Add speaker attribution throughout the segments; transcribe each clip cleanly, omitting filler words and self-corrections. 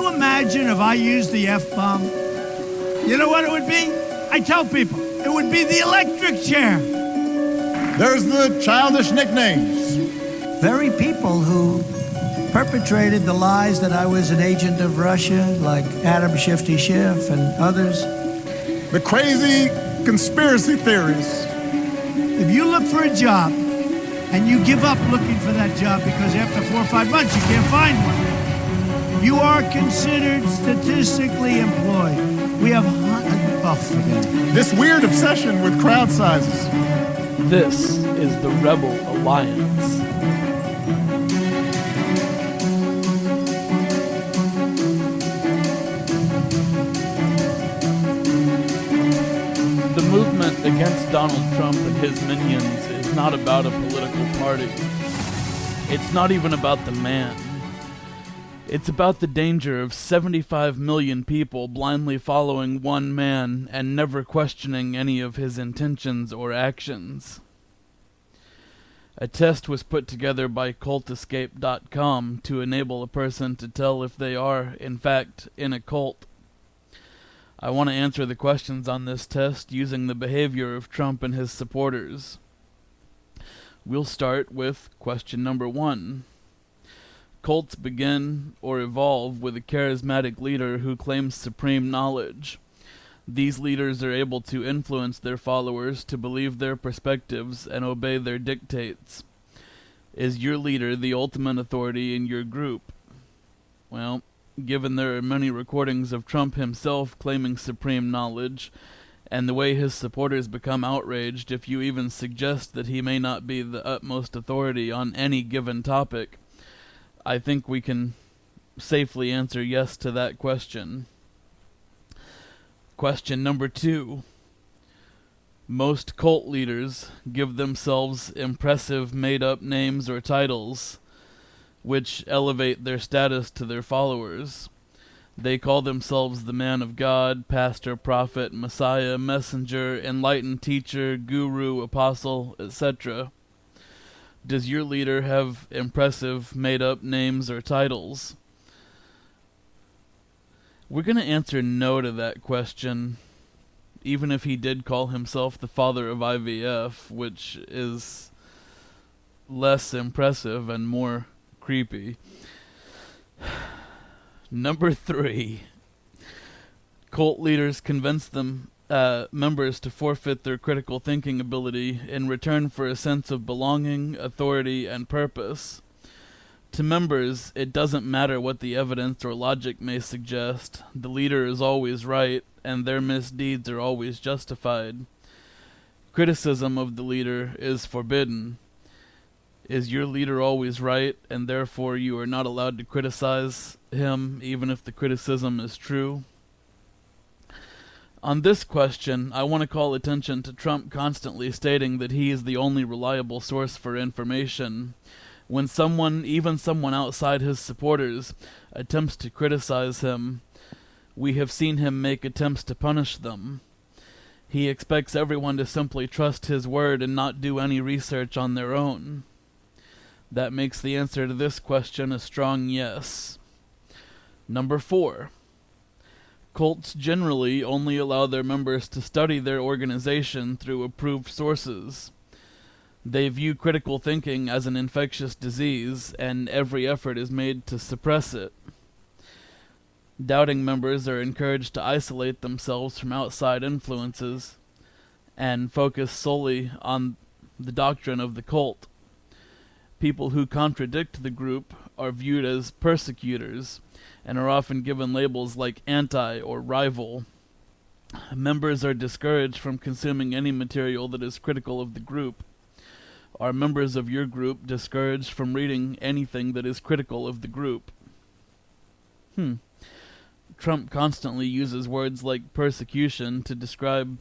Speaker 1: you imagine if I used the F-bomb? You know what it would be? I tell people, it would be the electric chair.
Speaker 2: There's the childish nicknames.
Speaker 3: Very people who perpetrated the lies that I was an agent of Russia, like Adam Shifty Schiff and others.
Speaker 2: The crazy conspiracy theories.
Speaker 1: If you look for a job and you give up looking for that job because after 4 or 5 months you can't find one, you are considered statistically employed. We have
Speaker 2: this weird obsession with crowd sizes.
Speaker 4: This is the Rebel Alliance. The movement against Donald Trump and his minions is not about a political party. It's not even about the man. It's about the danger of 75 million people blindly following one man and never questioning any of his intentions or actions. A test was put together by cultescape.com to enable a person to tell if they are, in fact, in a cult. I want to answer the questions on this test using the behavior of Trump and his supporters. We'll start with question number 1. Cults begin or evolve with a charismatic leader who claims supreme knowledge. These leaders are able to influence their followers to believe their perspectives and obey their dictates. Is your leader the ultimate authority in your group? Well, given there are many recordings of Trump himself claiming supreme knowledge, and the way his supporters become outraged if you even suggest that he may not be the utmost authority on any given topic, I think we can safely answer yes to that question. Question number 2. Most cult leaders give themselves impressive made-up names or titles, which elevate their status to their followers. They call themselves the man of God, pastor, prophet, messiah, messenger, enlightened teacher, guru, apostle, etc. Does your leader have impressive made-up names or titles? We're going to answer no to that question, even if he did call himself the father of IVF, which is less impressive and more creepy. Number 3. Cult leaders convince them members to forfeit their critical thinking ability in return for a sense of belonging, authority, and purpose. To members, it doesn't matter what the evidence or logic may suggest. The leader is always right, and their misdeeds are always justified. Criticism of the leader is forbidden. Is your leader always right, and therefore you are not allowed to criticize him, even if the criticism is true? On this question, I want to call attention to Trump constantly stating that he is the only reliable source for information. When someone, even someone outside his supporters, attempts to criticize him, we have seen him make attempts to punish them. He expects everyone to simply trust his word and not do any research on their own. That makes the answer to this question a strong yes. Number 4. Cults generally only allow their members to study their organization through approved sources. They view critical thinking as an infectious disease, and every effort is made to suppress it. Doubting members are encouraged to isolate themselves from outside influences and focus solely on the doctrine of the cult. People who contradict the group are viewed as persecutors and are often given labels like anti or rival. Members are discouraged from consuming any material that is critical of the group. Are members of your group discouraged from reading anything that is critical of the group? Trump constantly uses words like persecution to describe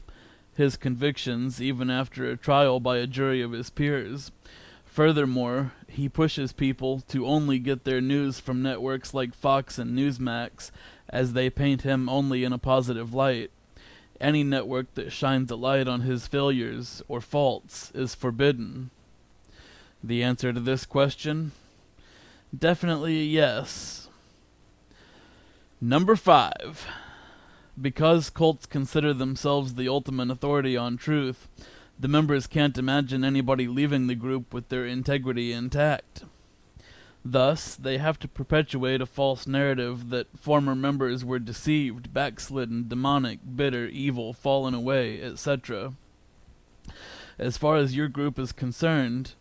Speaker 4: his convictions even after a trial by a jury of his peers. Furthermore, he pushes people to only get their news from networks like Fox and Newsmax, as they paint him only in a positive light. Any network that shines a light on his failures or faults is forbidden. The answer to this question? Definitely a yes. Number 5. Because cults consider themselves the ultimate authority on truth, the members can't imagine anybody leaving the group with their integrity intact. Thus, they have to perpetuate a false narrative that former members were deceived, backslidden, demonic, bitter, evil, fallen away, etc. As far as your group is concerned,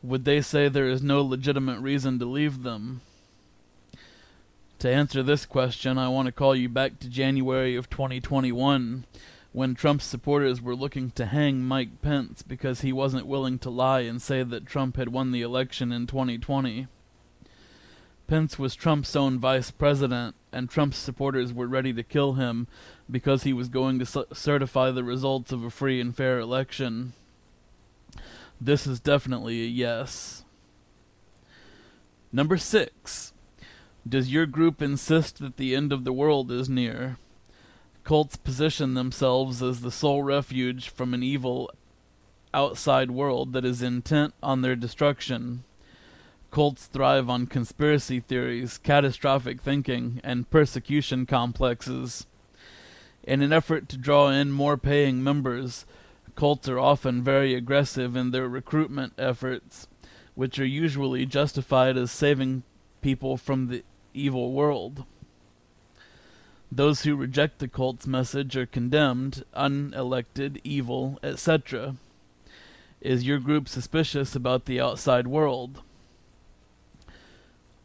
Speaker 4: would they say there is no legitimate reason to leave them? To answer this question, I want to call you back to January of 2021, when Trump's supporters were looking to hang Mike Pence because he wasn't willing to lie and say that Trump had won the election in 2020. Pence was Trump's own vice president, and Trump's supporters were ready to kill him because he was going to certify the results of a free and fair election. This is definitely a yes. Number 6. Does your group insist that the end of the world is near? Cults position themselves as the sole refuge from an evil outside world that is intent on their destruction. Cults thrive on conspiracy theories, catastrophic thinking, and persecution complexes. In an effort to draw in more paying members, cults are often very aggressive in their recruitment efforts, which are usually justified as saving people from the evil world. Those who reject the cult's message are condemned, unelected, evil, etc. Is your group suspicious about the outside world?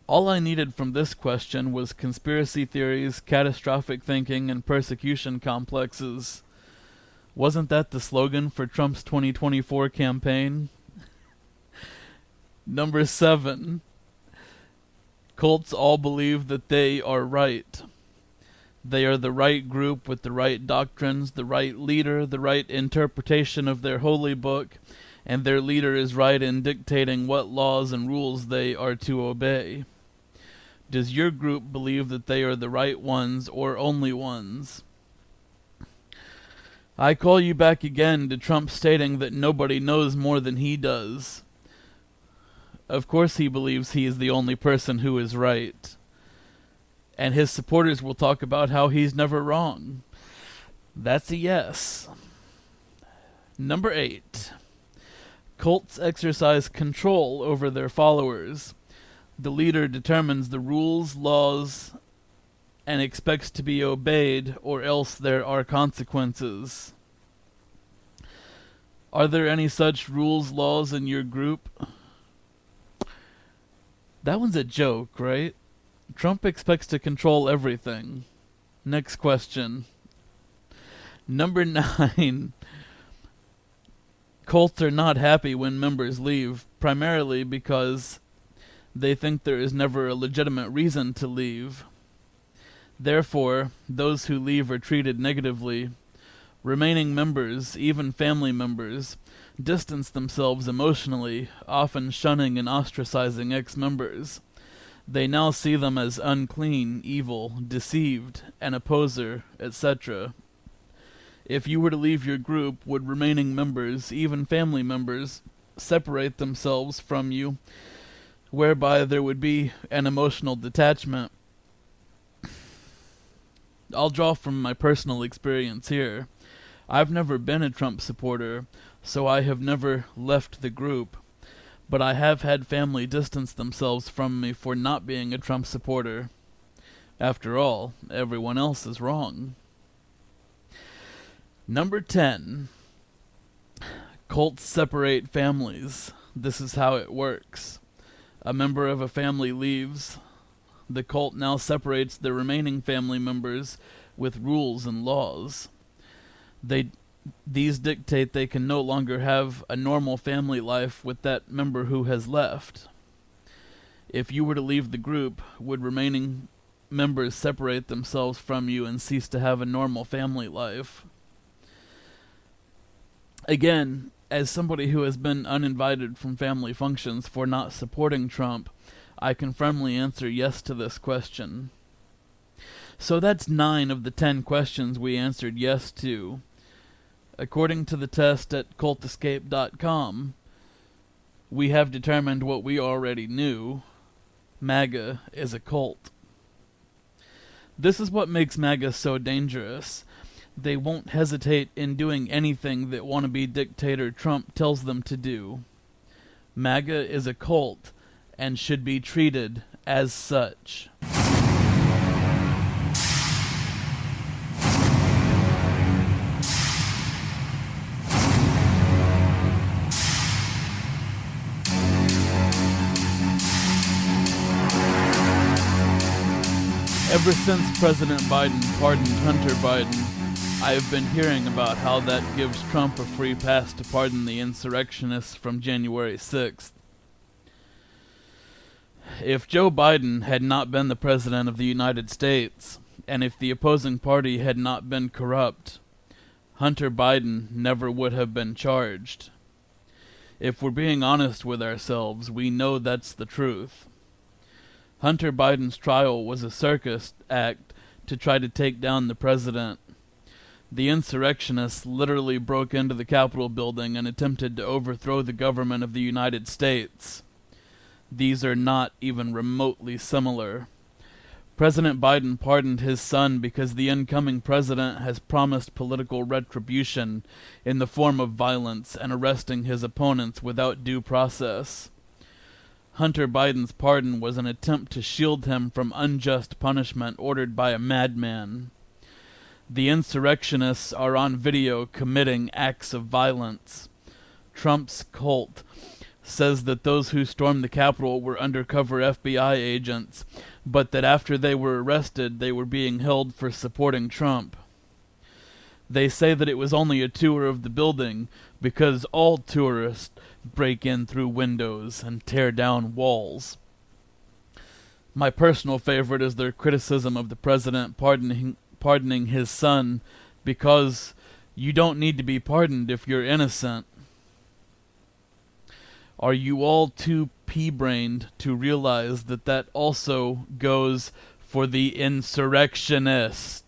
Speaker 4: All I needed from this question was conspiracy theories, catastrophic thinking, and persecution complexes. Wasn't that the slogan for Trump's 2024 campaign? Number 7. Cults all believe that they are right. They are the right group with the right doctrines, the right leader, the right interpretation of their holy book, and their leader is right in dictating what laws and rules they are to obey. Does your group believe that they are the right ones or only ones? I call you back again to Trump stating that nobody knows more than he does. Of course he believes he is the only person who is right. And his supporters will talk about how he's never wrong. That's a yes. Number 8. Cults exercise control over their followers. The leader determines the rules, laws, and expects to be obeyed, or else there are consequences. Are there any such rules, laws in your group? That one's a joke, right? Trump expects to control everything. Next question. Number 9. Cults are not happy when members leave, primarily because they think there is never a legitimate reason to leave. Therefore, those who leave are treated negatively. Remaining members, even family members, distance themselves emotionally, often shunning and ostracizing ex-members. They now see them as unclean, evil, deceived, an opposer, etc. If you were to leave your group, would remaining members, even family members, separate themselves from you, whereby there would be an emotional detachment? I'll draw from my personal experience here. I've never been a Trump supporter, so I have never left the group, but I have had family distance themselves from me for not being a Trump supporter. After all, everyone else is wrong. Number 10. Cults separate families. This is how it works. A member of a family leaves. The cult now separates the remaining family members with rules and laws. These dictate they can no longer have a normal family life with that member who has left. If you were to leave the group, would remaining members separate themselves from you and cease to have a normal family life? Again, as somebody who has been uninvited from family functions for not supporting Trump, I can firmly answer yes to this question. So that's 9 of the 10 questions we answered yes to. According to the test at cultescape.com, we have determined what we already knew. MAGA is a cult. This is what makes MAGA so dangerous. They won't hesitate in doing anything that wannabe dictator Trump tells them to do. MAGA is a cult and should be treated as such. Ever since President Biden pardoned Hunter Biden, I have been hearing about how that gives Trump a free pass to pardon the insurrectionists from January 6th. If Joe Biden had not been the President of the United States, and if the opposing party had not been corrupt, Hunter Biden never would have been charged. If we're being honest with ourselves, we know that's the truth. Hunter Biden's trial was a circus act to try to take down the president. The insurrectionists literally broke into the Capitol building and attempted to overthrow the government of the United States. These are not even remotely similar. President Biden pardoned his son because the incoming president has promised political retribution in the form of violence and arresting his opponents without due process. Hunter Biden's pardon was an attempt to shield him from unjust punishment ordered by a madman. The insurrectionists are on video committing acts of violence. Trump's cult says that those who stormed the Capitol were undercover FBI agents, but that after they were arrested, they were being held for supporting Trump. They say that it was only a tour of the building because all tourists break in through windows and tear down walls. My personal favorite is their criticism of the president pardoning his son because you don't need to be pardoned if you're innocent. Are you all too pea-brained to realize that that also goes for the insurrectionists?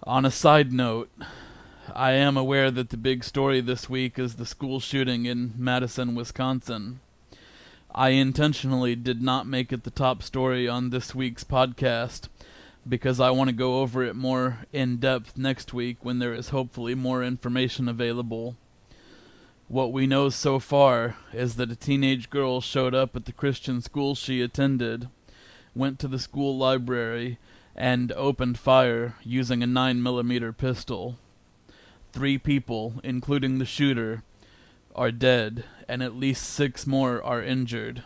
Speaker 4: On a side note, I am aware that the big story this week is the school shooting in Madison, Wisconsin. I intentionally did not make it the top story on this week's podcast because I want to go over it more in depth next week when there is hopefully more information available. What we know so far is that a teenage girl showed up at the Christian school she attended, went to the school library, and opened fire using a 9mm pistol. 3 people, including the shooter, are dead, and at least 6 more are injured.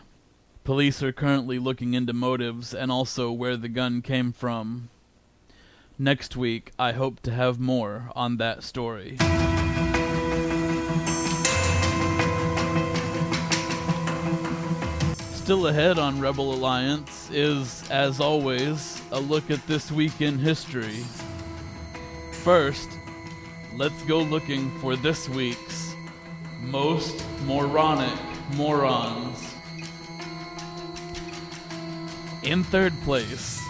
Speaker 4: Police are currently looking into motives and also where the gun came from. Next week, I hope to have more on that story. Still ahead on Rebel Alliance is, as always, a look at this week in history. First, let's go looking for this week's most moronic morons. In third place,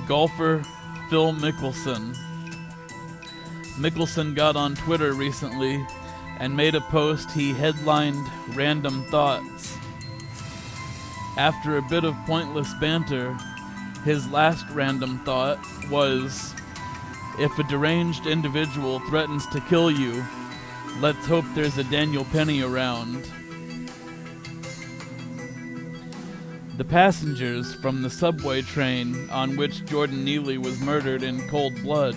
Speaker 4: golfer Phil Mickelson. Mickelson got on Twitter recently and made a post he headlined Random Thoughts. After a bit of pointless banter, his last random thought was, if a deranged individual threatens to kill you, let's hope there's a Daniel Penny around. The passengers from the subway train on which Jordan Neely was murdered in cold blood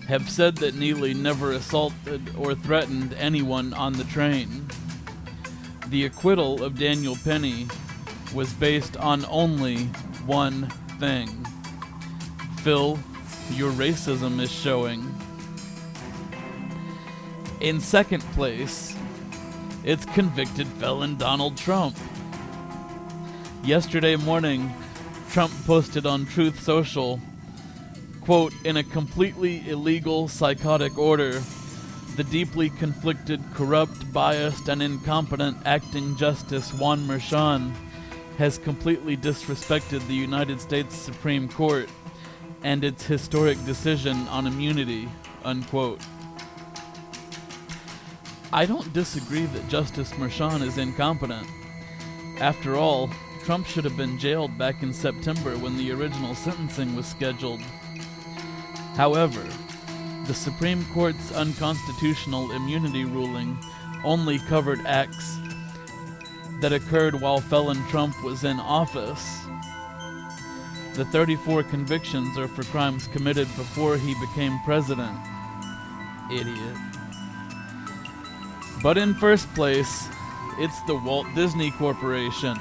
Speaker 4: have said that Neely never assaulted or threatened anyone on the train. The acquittal of Daniel Penny was based on only one thing. Phil, your racism is showing. In second place, it's convicted felon Donald Trump. Yesterday morning, Trump posted on Truth Social, quote, in a completely illegal, psychotic order, the deeply conflicted, corrupt, biased, and incompetent acting Justice Juan Merchan has completely disrespected the United States Supreme Court and its historic decision on immunity, unquote. I don't disagree that Justice Merchan is incompetent. After all, Trump should have been jailed back in September when the original sentencing was scheduled. However, the Supreme Court's unconstitutional immunity ruling only covered acts that occurred while felon Trump was in office. The 34 convictions are for crimes committed before he became president. Idiot. But in first place, it's the Walt Disney Corporation.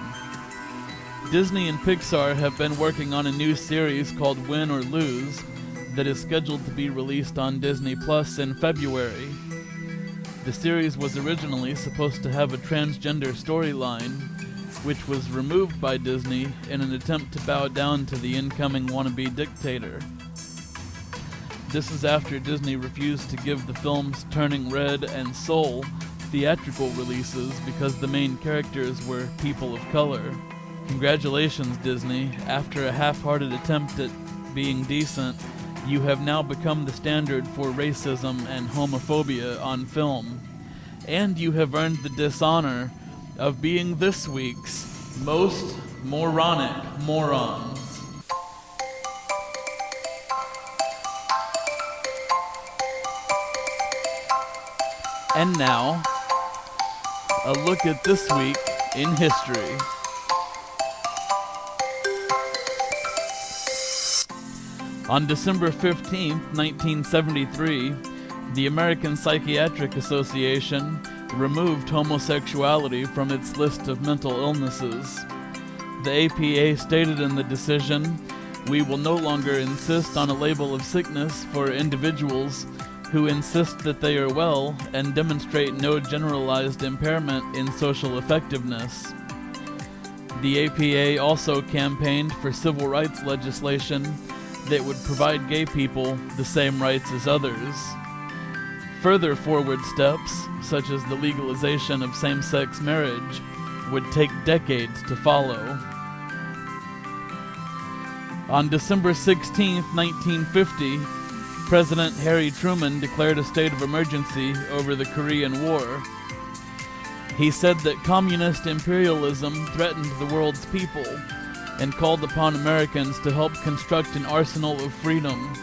Speaker 4: Disney and Pixar have been working on a new series called Win or Lose that is scheduled to be released on Disney Plus in February. The series was originally supposed to have a transgender storyline, which was removed by Disney in an attempt to bow down to the incoming wannabe dictator. This is after Disney refused to give the films Turning Red and Soul theatrical releases because the main characters were people of color. Congratulations, Disney. After a half-hearted attempt at being decent, you have now become the standard for racism and homophobia on film. And you have earned the dishonor of being this week's most moronic morons. And now, a look at this week in history. On December 15th, 1973, the American Psychiatric Association removed homosexuality from its list of mental illnesses. The APA stated in the decision, "We will no longer insist on a label of sickness for individuals who insist that they are well and demonstrate no generalized impairment in social effectiveness." The APA also campaigned for civil rights legislation that would provide gay people the same rights as others. Further forward steps, such as the legalization of same-sex marriage, would take decades to follow. On December 16, 1950, President Harry Truman declared a state of emergency over the Korean War. He said that communist imperialism threatened the world's people and called upon Americans to help construct an arsenal of freedom.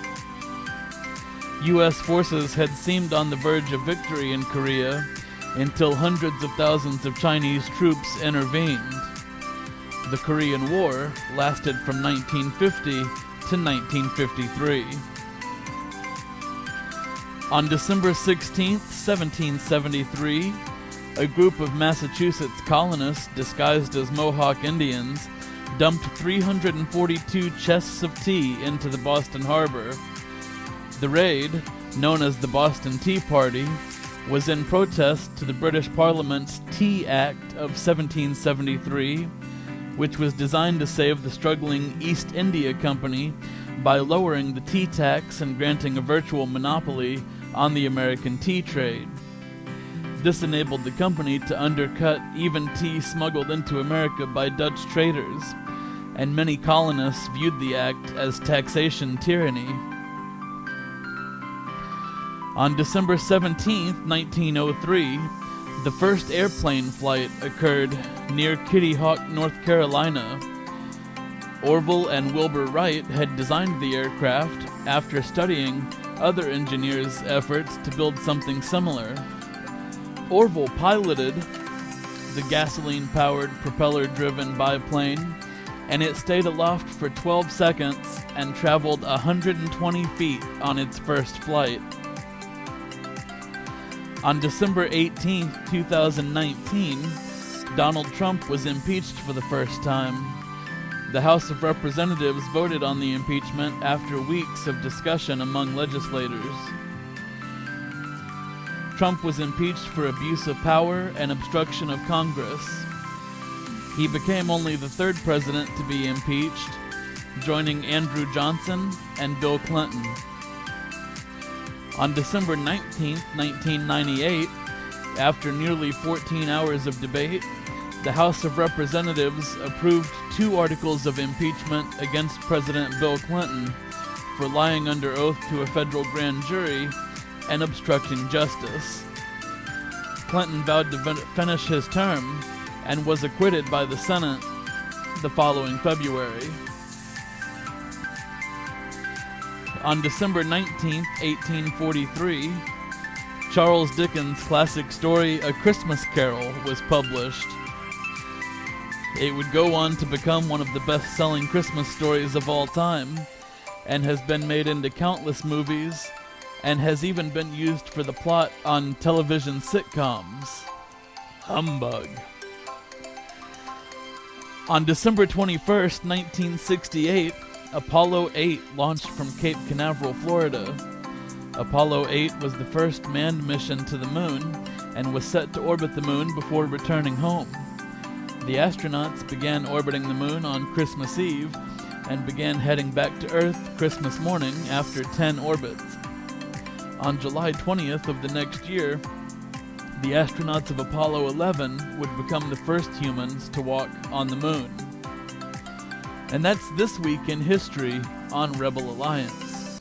Speaker 4: U.S. forces had seemed on the verge of victory in Korea until hundreds of thousands of Chinese troops intervened. The Korean War lasted from 1950 to 1953. On December 16, 1773, a group of Massachusetts colonists disguised as Mohawk Indians dumped 342 chests of tea into the Boston Harbor. The raid, known as the Boston Tea Party, was in protest to the British Parliament's Tea Act of 1773, which was designed to save the struggling East India Company by lowering the tea tax and granting a virtual monopoly on the American tea trade. This enabled the company to undercut even tea smuggled into America by Dutch traders, and many colonists viewed the act as taxation tyranny. On December 17, 1903, the first airplane flight occurred near Kitty Hawk, North Carolina. Orville and Wilbur Wright had designed the aircraft after studying other engineers' efforts to build something similar. Orville piloted the gasoline-powered, propeller-driven biplane, and it stayed aloft for 12 seconds and traveled 120 feet on its first flight. On December 18, 2019, Donald Trump was impeached for the first time. The House of Representatives voted on the impeachment after weeks of discussion among legislators. Trump was impeached for abuse of power and obstruction of Congress. He became only the third president to be impeached, joining Andrew Johnson and Bill Clinton. On December 19, 1998, after nearly 14 hours of debate, the House of Representatives approved 2 articles of impeachment against President Bill Clinton for lying under oath to a federal grand jury and obstructing justice. Clinton vowed to finish his term and was acquitted by the Senate. the following February. On December 19th, 1843, Charles Dickens' classic story A Christmas Carol was published. It would go on to become one of the best-selling Christmas stories of all time, and has been made into countless movies, and has even been used for the plot on television sitcoms. Humbug. On December 21st, 1968, Apollo 8 launched from Cape Canaveral, Florida. Apollo 8 was the first manned mission to the moon and was set to orbit the moon before returning home. The astronauts began orbiting the moon on Christmas Eve and began heading back to Earth Christmas morning after 10 orbits. On July 20th of the next year, the astronauts of Apollo 11 would become the first humans to walk on the moon. And that's this week in history on Rebel Alliance.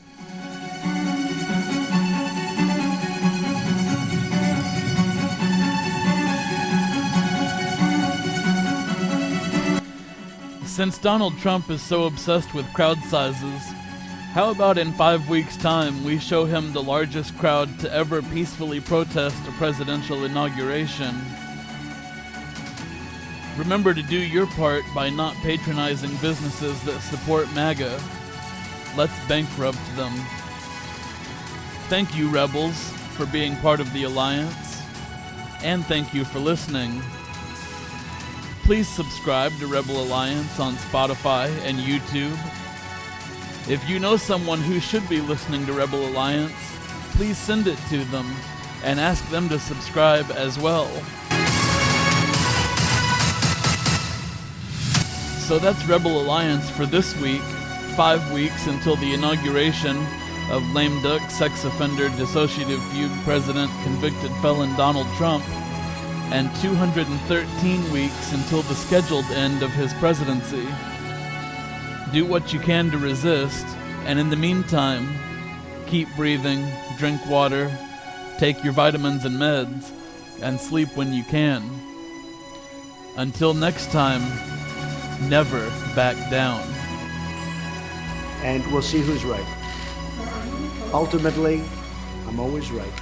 Speaker 4: Since Donald Trump is so obsessed with crowd sizes, how about in 5 weeks' time we show him the largest crowd to ever peacefully protest a presidential inauguration? Remember to do your part by not patronizing businesses that support MAGA. Let's bankrupt them. Thank you, Rebels, for being part of the Alliance, and thank you for listening. Please subscribe to Rebel Alliance on Spotify and YouTube. If you know someone who should be listening to Rebel Alliance, please send it to them and ask them to subscribe as well. So that's Rebel Alliance for this week, 5 weeks until the inauguration of lame duck, sex offender, dissociative fugue president, convicted felon Donald Trump, and 213 weeks until the scheduled end of his presidency. Do what you can to resist, and in the meantime, keep breathing, drink water, take your vitamins and meds, and sleep when you can. Until next time, never back down.
Speaker 5: And we'll see who's right. Ultimately, I'm always right.